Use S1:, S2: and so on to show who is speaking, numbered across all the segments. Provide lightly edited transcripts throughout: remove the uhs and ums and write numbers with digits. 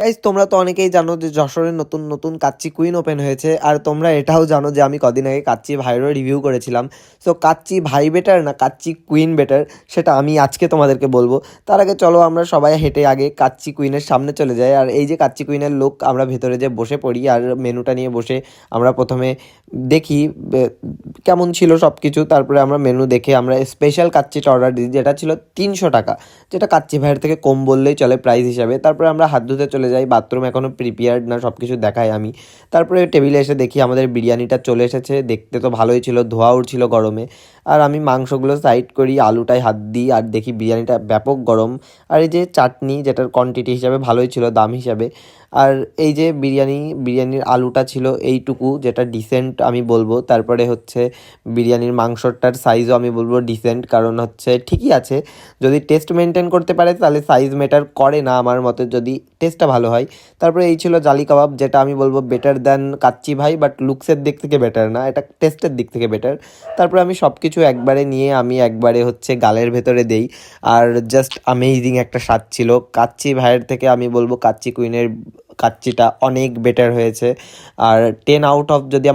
S1: Guys তোমরা তো অনেকেই জানো যে যশোরে নতুন নতুন কাচ্চি কুইন ওপেন হয়েছে, আর তোমরা এটাও জানো যে আমি কদিন আগে কাচ্চি ভাইয়েরও রিভিউ করেছিলাম। সো কাচ্চি ভাই বেটার না কাচ্চি কুইন বেটার, সেটা আমি আজকে তোমাদেরকে বলবো। তার আগে চলো আমরা সবাই হেঁটে আগে কাচ্চি কুইনের সামনে চলে যাই। আর এই যে কাচ্চি কুইনের লোক, আমরা ভেতরে যে বসে পড়ি আর মেনুটা নিয়ে বসে আমরা প্রথমে দেখি কেমন ছিল সব কিছু। তারপরে আমরা মেনু দেখে আমরা স্পেশাল কাচ্চিটা অর্ডার দিই, যেটা ছিল 300 টাকা, যেটা কাচ্চি ভাইয়ের থেকে কম বললেই চলে প্রাইস হিসাবে। তারপরে আমরা হাত ধুতে চলে যাই, বাথরুম এখনও প্রিপেয়ার্ড না, সব কিছু দেখাই আমি। তারপরে টেবিলে এসে দেখি আমাদের বিরিয়ানিটা চলে এসেছে, দেখতে তো ভালোই ছিল, ধোয়া উঠছিল গরমে। আর আমি মাংসগুলো সাইড করি, আলুটায় হাত দিই আর দেখি বিরিয়ানিটা ব্যাপক গরম। আর এই যে চাটনি, যেটার কোয়ান্টিটি হিসাবে ভালোই ছিল দাম হিসাবে। আর এই যে বিরিয়ানির আলুটা ছিল এইটুকু, যেটা ডিসেন্ট আমি বলবো। তারপরে হচ্ছে বিরিয়ানির মাংসটার সাইজও আমি বলবো ডিসেন্ট, কারণ হচ্ছে ঠিকই আছে। যদি টেস্ট মেনটেন করতে পারে তাহলে সাইজ ম্যাটার করে না আমার মতে, যদি টেস্টটা ভালো হয়। তারপরে এই ছিল জালি কাবাব, যেটা আমি বলবো বেটার দ্যান কাচ্চি ভাই, বাট লুকসের দিক থেকে বেটার না, এটা টেস্টের দিক থেকে বেটার। তারপরে আমি সব কিছু একবারে নিয়ে আমি একবারে হচ্ছে গালের ভেতরে দেই। আর জাস্ট অ্যামেজিং একটা স্বাদ ছিল। কাচ্চি ভাইয়ের থেকে আমি বলবো কাচ্চি কুইনের কাচ্চিটা অনেক বেটার হয়েছে। আর 10 আউট অফ যদি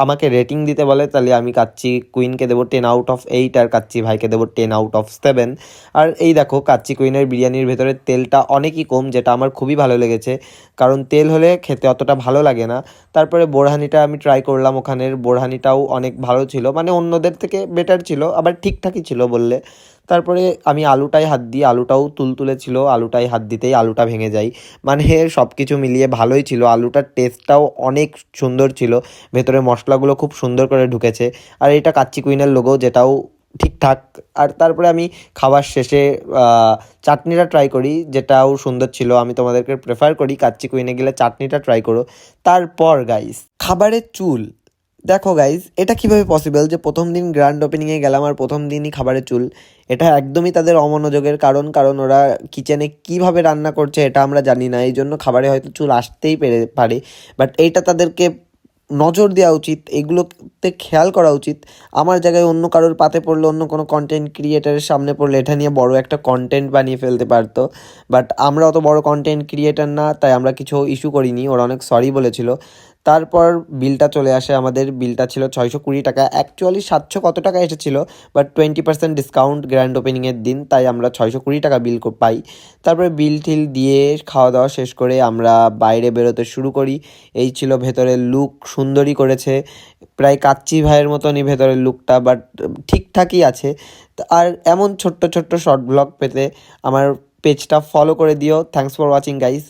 S1: আমাকে রেটিং দিতে বলে, তাহলে আমি কাচ্চি কুইনকে দেবো 10 আউট অফ 8, আর কাচ্চি ভাইকে দেবো 10 আউট অফ 7। আর এই দেখো কাচ্চি কুইনের বিরিয়ানির ভেতরে তেলটা অনেকই কম, যেটা আমার খুবই ভালো লেগেছে, কারণ তেল হলে খেতে অতটা ভালো লাগে না। তারপরে বোরহানিটা আমি ট্রাই করলাম, ওখানের বোরহানিটাও অনেক ভালো ছিল, মানে অন্যদের থেকে বেটার ছিল, আবার ঠিকঠাকই ছিল বললে। তারপরে আমি আলুটায় হাত দিই, আলুটাও তুলতুলে ছিল, আলুটায় হাত দিতেই আলুটা ভেঙে যায়। মানে সব কিছু মিলিয়ে ভালোই ছিল, আলুটার টেস্টটাও অনেক সুন্দর ছিল, ভেতরে মশলাগুলো খুব সুন্দর করে ঢুকেছে। আর এটা কাচ্চি কুইনের লোগো, যেটাও ঠিকঠাক। আর তারপরে আমি খাবার শেষে চাটনিটা ট্রাই করি, যেটাও সুন্দর ছিল। আমি তোমাদেরকে প্রেফার করি কাচ্চি কুইনে গেলে চাটনিটা ট্রাই করো। তারপর গাইস খাবারের চুল, দেখো গাইজ এটা কিভাবে পসিবল যে প্রথম দিন গ্র্যান্ড ওপেনিংয়ে গেলাম আর প্রথম দিনই খাবারের চুল। এটা একদমই তাদের অমনোযোগের কারণ ওরা কিচেনে কিভাবে রান্না করছে এটা আমরা জানি না, এই জন্য খাবারে হয়তো চুল আসতেই পারে। বাট এইটা তাদেরকে নজর দেওয়া উচিত, এগুলোতে খেয়াল করা উচিত। আমার জায়গায় অন্য কারোর পাতে পড়লে, অন্য কোনো কন্টেন্ট ক্রিয়েটারের সামনে পড়লে এটা নিয়ে বড় একটা কন্টেন্ট বানিয়ে ফেলতে পারতো। বাট আমরা অত বড় কন্টেন্ট ক্রিয়েটার না, তাই আমরা কিছু ইস্যু করিনি, ওরা অনেক সরি বলেছিল। তারপর বিলটা চলে আসে, আমাদের বিলটা ছিল 620 টাকা। অ্যাকচুয়ালি 700 কত টাকা এসেছিলো, বাট 20% ডিসকাউন্ট গ্র্যান্ড ওপেনিংয়ের দিন, তাই আমরা 620 টাকা বিল পাই। তারপরে বিল টিল দিয়ে খাওয়া দাওয়া শেষ করে আমরা বাইরে বেরোতে শুরু করি। এই ছিল ভেতরের লুক, সুন্দরই করেছে, প্রায় কাচ্চি ভাইয়ের মতনই ভেতরের লুকটা, বাট ঠিকঠাকই আছে। আর এমন ছোট্ট ছোট্ট শর্ট ব্লগ পেতে আমার পেজটা ফলো করে দিও। Thanks for watching guys.